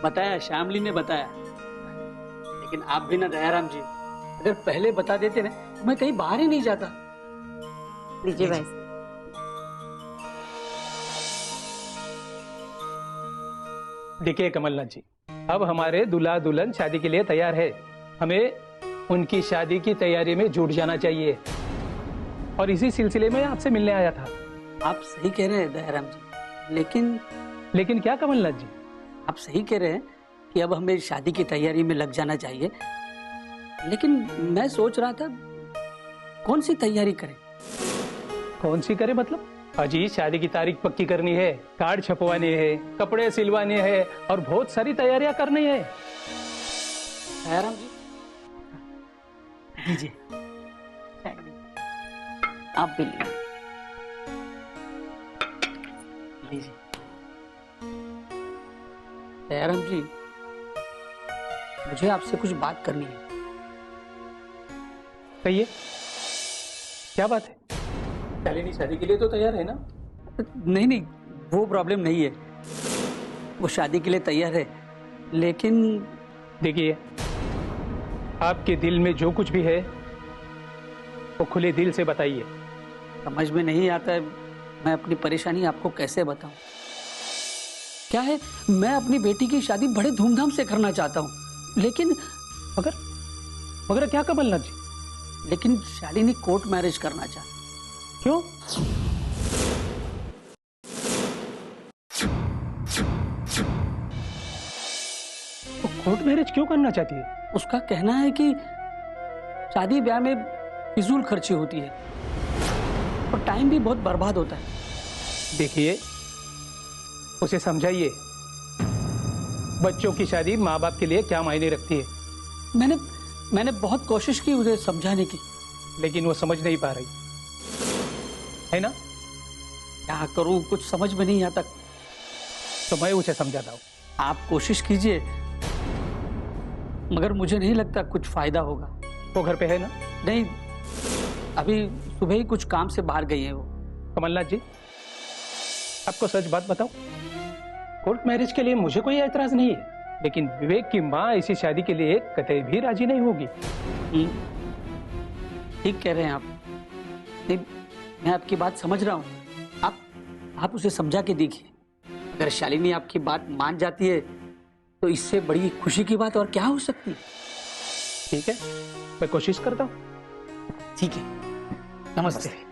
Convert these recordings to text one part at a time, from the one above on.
बताया, श्यामली ने बताया। लेकिन आप भी ना दयाराम जी, अगर पहले बता देते ना तो मैं कहीं बाहर ही नहीं जाता। लीजिए भाई। देखिए कमलनाथ जी, अब हमारे दूल्हा दुल्हन शादी के लिए तैयार है। हमें उनकी शादी की तैयारी में जुट जाना चाहिए और इसी सिलसिले में आपसे मिलने आया था। आप सही कह रहे हैं दयाराम जी, लेकिन क्या कमलनाथ जी? आप सही कह रहे हैं कि अब हमें शादी की तैयारी में लग जाना चाहिए, लेकिन मैं सोच रहा था कौन सी तैयारी करें। कौन सी करे मतलब? अजी शादी की तारीख पक्की करनी है, कार्ड छपवाने हैं, कपड़े सिलवाने हैं और बहुत सारी तैयारियां करनी है। दयाराम जी लीजिए, आप भी लीजिए। लीजिए। दयाराम जी, मुझे आपसे कुछ बात करनी है। कहिए, क्या बात है? शालिनी शादी के लिए तो तैयार है ना? नहीं नहीं, वो प्रॉब्लम नहीं है। वो शादी के लिए तैयार है, लेकिन देखिए, आपके दिल में जो कुछ भी है वो खुले दिल से बताइए। समझ में नहीं आता है मैं अपनी परेशानी आपको कैसे बताऊं। क्या है, मैं अपनी बेटी की शादी बड़े धूमधाम से करना चाहता हूं, लेकिन मगर क्या कमलनाथ जी? लेकिन शालिनी कोर्ट मैरिज करना चाहती। क्यों? वो कोर्ट मैरिज क्यों करना चाहती है? उसका कहना है कि शादी ब्याह में फिजूल खर्ची होती है और टाइम भी बहुत बर्बाद होता है। देखिए, उसे समझाइए बच्चों की शादी माँ बाप के लिए क्या मायने रखती है। मैंने बहुत कोशिश की उसे समझाने की, लेकिन वो समझ नहीं पा रही है ना। क्या करूं, कुछ समझ में नहीं आता। तो मैं उसे समझाता हूँ। आप कोशिश कीजिए, मगर मुझे नहीं लगता कुछ फायदा होगा। वो घर पे है ना? नहीं, अभी सुबह ही कुछ काम से बाहर गई है वो। कमलनाथ जी, आपको सच बात बताऊं, कोर्ट मैरिज के लिए मुझे कोई एतराज नहीं है, लेकिन विवेक की माँ इसी शादी के लिए कतई भी राजी नहीं होगी। ठीक कह रहे हैं आप। नहीं, मैं आपकी बात समझ रहा हूँ। आप उसे समझा के देखिए। अगर शालिनी आपकी बात मान जाती है तो इससे बड़ी खुशी की बात और क्या हो सकती है। ठीक है, मैं कोशिश करता हूँ। ठीक है, नमस्ते।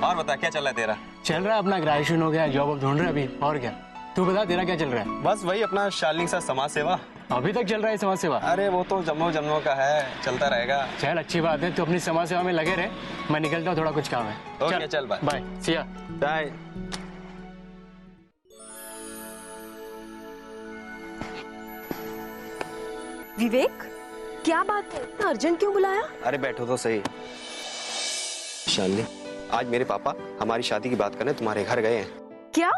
और बता, क्या चल रहा है तेरा? चल रहा है अपना, ग्रेजुएशन हो गया, जॉब अब ढूंढ रहा है अभी। और क्या, तू बता तेरा क्या चल रहा है? बस वही अपना शालिनी सा समाज सेवा। अभी तक चल रहा है समाज सेवा? अरे वो तो जन्मों जन्मों का है, चलता रहेगा। चल अच्छी बात है, तू अपनी समाज सेवा में लगे रहे, मैं निकलता हूँ, थोड़ा कुछ काम है। ओके, चल बाय। बाय, सिया। बाय। विवेक, क्या बात है, इतना अर्जेंट क्यों बुलाया? अरे बैठो तो सही। शालिनी, आज मेरे पापा हमारी शादी की बात करने तुम्हारे घर गए हैं। क्या?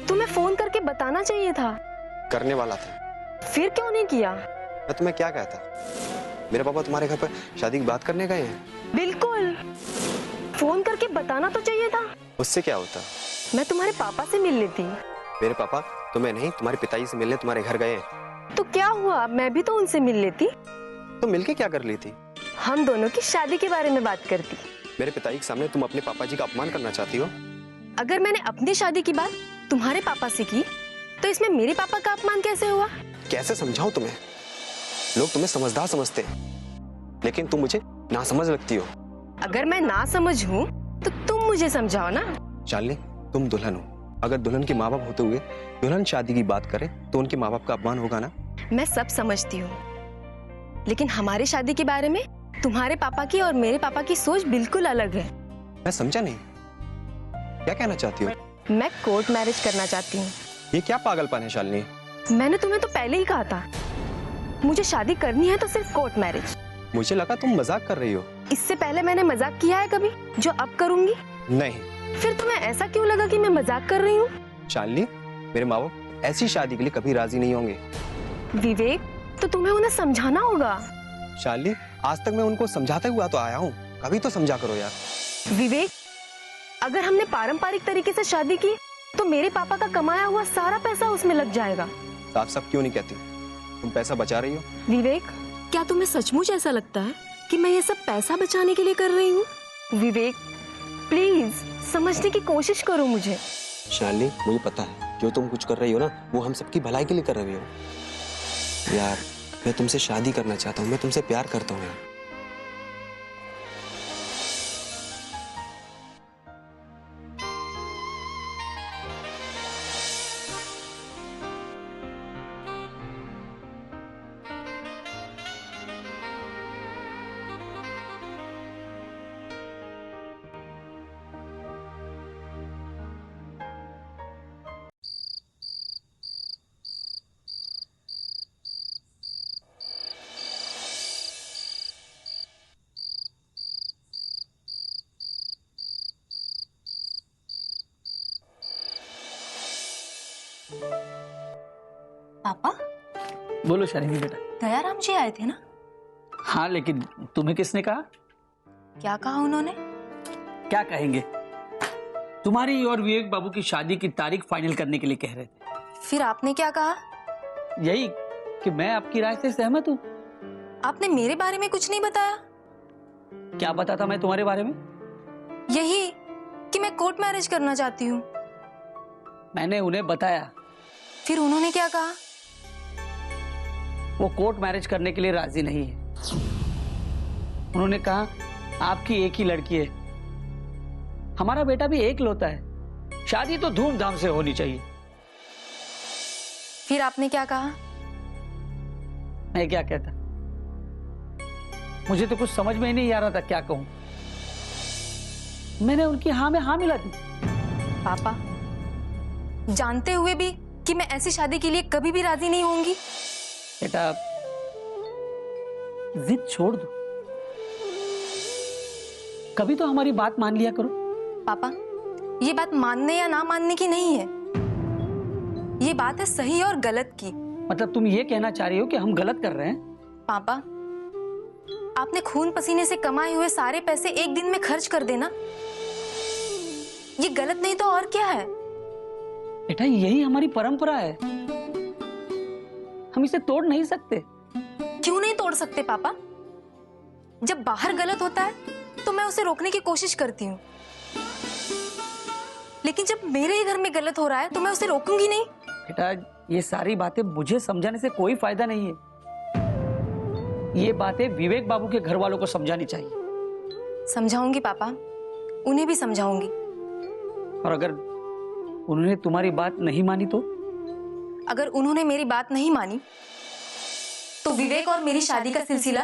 तुम्हें फोन करके बताना चाहिए था। करने वाला था। फिर क्यों नहीं किया? मैं तुम्हें क्या कहता, मेरे पापा तुम्हारे घर पर शादी की बात करने गए हैं। बिल्कुल, फोन करके बताना तो चाहिए था। उससे क्या होता? मैं तुम्हारे पापा से मिल लेती। मेरे पापा तुम्हें नहीं, तुम्हारे पिताजी से मिलने तुम्हारे घर गए हैं। तो क्या हुआ, मैं भी तो उनसे मिल लेती। तो मिलके क्या कर ली थी? हम दोनों की शादी के बारे में बात करती। मेरे पिताजी के सामने तुम अपने पापा जी का अपमान करना चाहती हो? अगर मैंने अपनी शादी की बात तुम्हारे पापा से की तो इसमें मेरे पापा का अपमान कैसे हुआ? कैसे समझाऊं तुम्हें? लोग तुम्हें समझदार समझते हैं, लेकिन तुम मुझे नासमझ लगती हो। अगर मैं ना समझ हूँ तो तुम मुझे समझाओ ना। शालिनी, तुम दुल्हन हो। अगर दुल्हन के माँ बाप होते हुए दुल्हन शादी की बात करे तो उनके माँ बाप का अपमान होगा ना। मैं सब समझती हूँ, लेकिन हमारी शादी के बारे में तुम्हारे पापा की और मेरे पापा की सोच बिल्कुल अलग है। मैं समझा नहीं, क्या कहना चाहती हो? मैं कोर्ट मैरिज करना चाहती हूँ। ये क्या पागलपन है शालिनी? मैंने तुम्हें तो पहले ही कहा था। मुझे शादी करनी है तो सिर्फ कोर्ट मैरिज। मुझे लगा तुम मजाक कर रही हो। इससे पहले मैंने मजाक किया है कभी जो अब करूंगी? नहीं। फिर तुम्हें ऐसा क्यों लगा कि मैं मजाक कर रही हूँ? शालिनी, मेरे माँ बाप ऐसी शादी के लिए कभी राजी नहीं होंगे। विवेक, तो तुम्हें उन्हें समझाना होगा। शालिनी, आज तक मैं उनको समझाते हुआ तो आया हूँ, कभी तो समझा करो यार। विवेक, अगर हमने पारंपरिक तरीके से शादी की तो मेरे पापा का कमाया हुआ सारा पैसा उसमें लग जाएगा। साफ साफ क्यों नहीं कहती? तुम पैसा बचा रही हो। विवेक, क्या तुम्हें सचमुच ऐसा लगता है कि मैं ये सब पैसा बचाने के लिए कर रही हूँ? विवेक, प्लीज समझने की कोशिश करो मुझे। शालिनी, मुझे पता है जो तुम कुछ कर रही हो ना, वो हम सबकी भलाई के लिए कर रही हो। यार, मैं तुमसे शादी करना चाहता हूँ, मैं तुमसे प्यार करता हूँ यार। पापा, बोलो शालिनी बेटा। दयाराम जी आए थे ना? हाँ, लेकिन तुम्हें किसने कहा? क्या कहा उन्होंने? क्या कहेंगे? तुम्हारी और विवेक बाबू की शादी की तारीख फाइनल करने के लिए कह रहे थे। फिर आपने क्या कहा? यही कि मैं आपकी राय से सहमत हूँ। आपने मेरे बारे में कुछ नहीं बताया। क्या बताता मैं तुम्हारे बारे में? यही कि मैं कोर्ट मैरिज करना चाहती हूँ। मैंने उन्हें बताया। फिर उन्होंने क्या कहा? वो कोर्ट मैरिज करने के लिए राजी नहीं है। उन्होंने कहा आपकी एक ही लड़की है, हमारा बेटा भी एक लौता है, शादी तो धूमधाम से होनी चाहिए। फिर आपने क्या कहा? मैं क्या कहता, मुझे तो कुछ समझ में ही नहीं आ रहा था क्या कहूं। मैंने उनकी हाँ में हाँ मिला दी। पापा, जानते हुए भी कि मैं ऐसी शादी के लिए कभी भी राजी नहीं होंगी। बेटा, जिद छोड़ दो, कभी तो हमारी बात मान लिया करो। पापा, ये बात मानने या ना मानने की नहीं है, ये बात है सही और गलत की। मतलब तुम ये कहना चाह रही हो कि हम गलत कर रहे हैं? पापा, आपने खून पसीने से कमाए हुए सारे पैसे एक दिन में खर्च कर देना, ये गलत नहीं तो और क्या है? बेटा, यही हमारी परंपरा है, हम इसे तोड़ नहीं सकते। क्यों नहीं तोड़ सकते पापा? जब बाहर गलत होता है तो मैं उसे रोकने की कोशिश करती हूँ, लेकिन जब मेरे ही घर में गलत हो रहा है तो मैं उसे रोकूंगी नहीं। बेटा, ये सारी बातें मुझे समझाने से कोई फायदा नहीं है, ये बातें विवेक बाबू के घर वालों को समझानी चाहिए। समझाऊंगी पापा, उन्हें भी समझाऊंगी। और अगर उन्होंने तुम्हारी बात नहीं मानी तो? अगर उन्होंने मेरी बात नहीं मानी तो विवेक और मेरी शादी का सिलसिला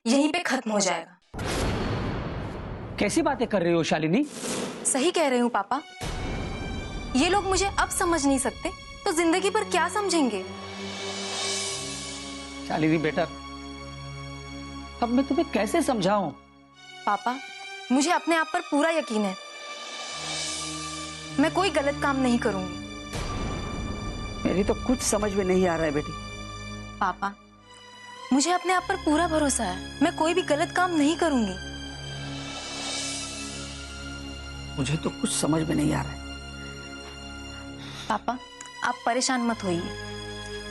यहीं पे खत्म हो जाएगा। कैसी बातें कर रही हो शालिनी? सही कह रही हूँ पापा, ये लोग मुझे अब समझ नहीं सकते तो जिंदगी पर क्या समझेंगे? शालिनी बेटा, अब मैं तुम्हें कैसे समझाऊं? पापा, मुझे अपने आप पर पूरा यकीन है, मैं कोई गलत काम नहीं करूंगी। मेरी तो कुछ समझ में नहीं आ रहा है बेटी। पापा, मुझे अपने आप पर पूरा भरोसा है, मैं कोई भी गलत काम नहीं करूंगी। मुझे तो कुछ समझ में नहीं आ रहा है। पापा, आप परेशान मत होइए,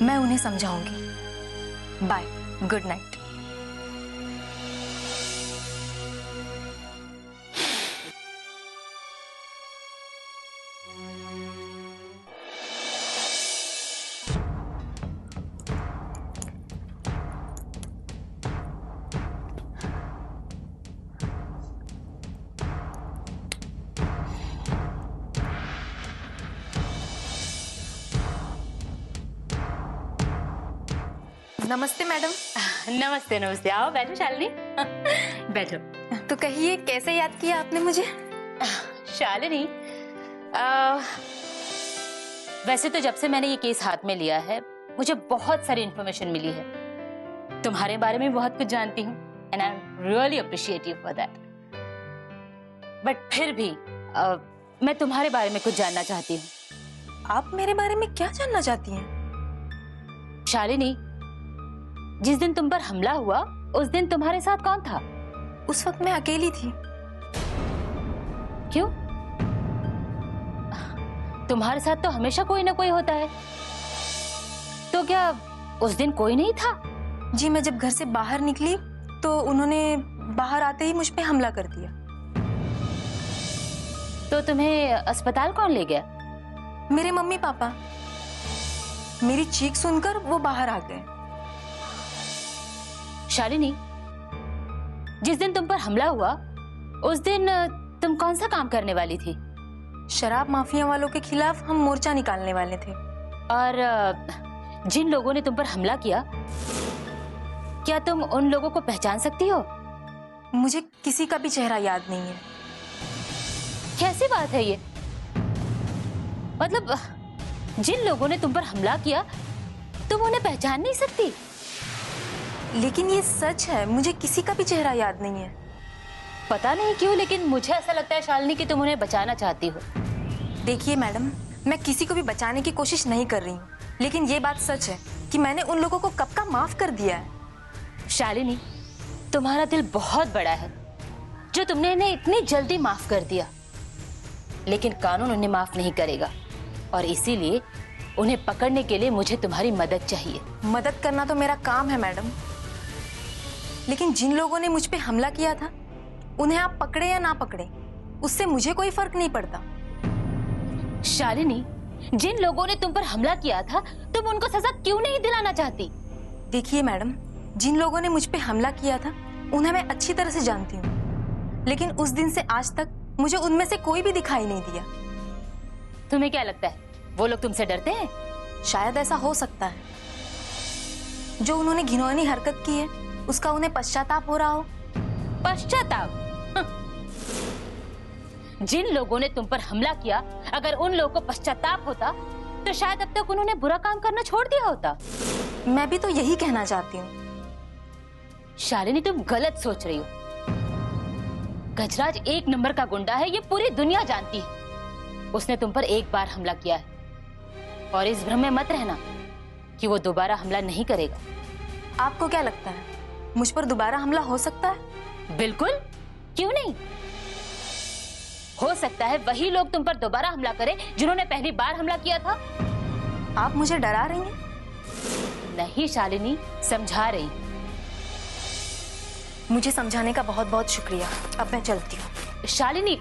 मैं उन्हें समझाऊंगी। Bye, good night. नमस्ते मैडम। नमस्ते नमस्ते, आओ बैठो शालिनी। बैठो। तो कहिए, कैसे याद किया आपने मुझे? शालिनी, वैसे तो जब से मैंने ये केस हाथ में लिया है मुझे बहुत सारी इन्फॉर्मेशन मिली है, तुम्हारे बारे में बहुत कुछ जानती हूँ and I am really appreciative for that. But फिर भी मैं तुम्हारे बारे में कुछ जानना चाहती हूँ। आप मेरे बारे में क्या जानना चाहती हैं? शालिनी, जिस दिन तुम पर हमला हुआ उस दिन तुम्हारे साथ कौन था? उस वक्त मैं अकेली थी। क्यों? तुम्हारे साथ तो हमेशा कोई ना कोई होता है, तो क्या उस दिन कोई नहीं था? जी, मैं जब घर से बाहर निकली तो उन्होंने बाहर आते ही मुझ पे हमला कर दिया। तो तुम्हें अस्पताल कौन ले गया? मेरे मम्मी पापा। मेरी चीख सुनकर वो बाहर आ गए। शालिनी, जिस दिन तुम पर हमला हुआ उस दिन तुम कौन सा काम करने वाली थी? शराब माफिया वालों के खिलाफ हम मोर्चा निकालने वाले थे। और जिन लोगों ने तुम पर हमला किया, क्या तुम उन लोगों को पहचान सकती हो? मुझे किसी का भी चेहरा याद नहीं है। कैसी बात है ये? मतलब जिन लोगों ने तुम पर हमला किया तुम उन्हें पहचान नहीं सकती? लेकिन ये सच है, मुझे किसी का भी चेहरा याद नहीं है। पता नहीं क्यों, लेकिन मुझे ऐसा लगता है शालिनी कि तुम उन्हें बचाना चाहती हो। देखिए मैडम, मैं किसी को भी बचाने की कोशिश नहीं कर रही हूँ, लेकिन ये बात सच है कि मैंने उन लोगों को कब का माफ कर दिया है। शालिनी, तुम्हारा दिल बहुत बड़ा है जो तुमने इन्हें इतनी जल्दी माफ कर दिया, लेकिन कानून उन्हें माफ नहीं करेगा और इसीलिए उन्हें पकड़ने के लिए मुझे तुम्हारी मदद चाहिए। मदद करना तो मेरा काम है मैडम, लेकिन जिन लोगों ने मुझ पे हमला किया था उन्हें आप पकड़े या ना पकड़े उससे मुझे कोई फर्क नहीं पड़ता। शालिनी, जिन लोगों ने तुम पर हमला किया था तुम उनको सजा क्यों नहीं दिलाना चाहती? देखिए मैडम, जिन लोगों ने मुझ पे हमला किया था उन्हें मैं अच्छी तरह से जानती हूँ, लेकिन उस दिन से आज तक मुझे उनमें से कोई भी दिखाई नहीं दिया। तुम्हें क्या लगता है वो लोग तुमसे डरते हैं? शायद ऐसा हो सकता है। जो उन्होंने घिनौनी हरकत की है उसका उन्हें पश्चाताप हो रहा हो। पश्चाताप? जिन लोगों ने तुम पर हमला किया, अगर उन लोगों को पश्चाताप होता तो शायद अब तक उन्होंने बुरा काम करना छोड़ दिया होता। मैं भी तो यही कहना चाहती हूँ। शालिनी, तुम गलत सोच रही हो। गजराज एक नंबर का गुंडा है, ये पूरी दुनिया जानती है। उसने तुम पर एक बार हमला किया है और इस भ्रम में मत रहना कि वो दोबारा हमला नहीं करेगा। आपको क्या लगता है मुझ पर दोबारा हमला हो सकता है? बिल्कुल, क्यों नहीं? हो सकता है वही लोग तुम पर दोबारा हमला करें जिन्होंने पहली बार हमला किया था। आप मुझे डरा रही हैं? नहीं शालिनी, समझा रही। मुझे समझाने का बहुत बहुत शुक्रिया। अब मैं चलती हूँ। शालिनी,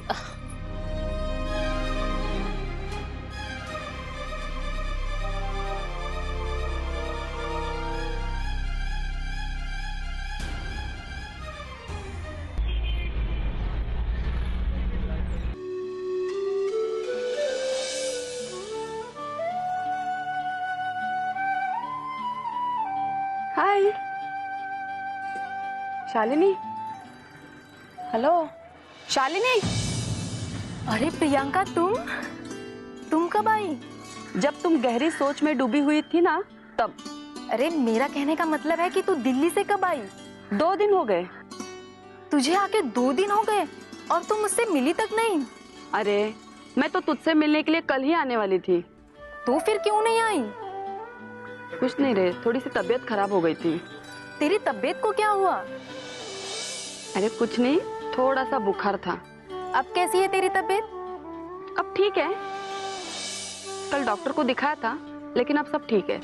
हाय शालिनी। हेलो शालिनी। अरे प्रियंका, तुम कब आई? जब तुम गहरी सोच में डूबी हुई थी ना, तब। अरे मेरा कहने का मतलब है कि तू दिल्ली से कब आई? 2 दिन हो गए। तुझे आके 2 दिन हो गए और तुम मुझसे मिली तक नहीं? अरे मैं तो तुझसे मिलने के लिए कल ही आने वाली थी। तो फिर क्यों नहीं आई? कुछ नहीं रे, थोड़ी सी तबीयत खराब हो गई थी। तेरी तबीयत को क्या हुआ? अरे कुछ नहीं, थोड़ा सा बुखार था। अब कैसी है तेरी तबीयत? अब ठीक है, कल डॉक्टर को दिखाया था, लेकिन अब सब ठीक है।